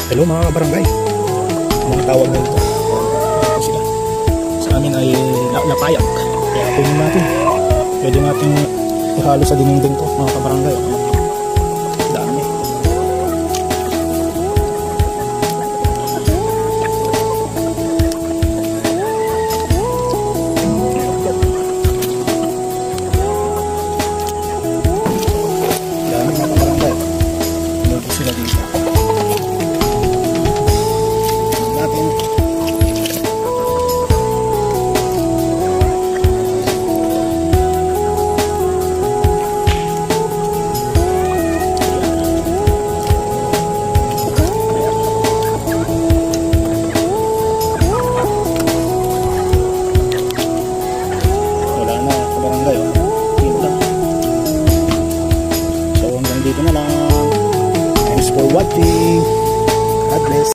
Hello mga kabarangay, mga tawag na ito. Ito sila. Sa amin ay lapayag. Kaya kunin natin. Pwede natin ihalo sa dinding to mga kabarangay. Dami. Dami mga kabarangay. Ito sila dito. Dito na lang. Thanks for watching. God bless.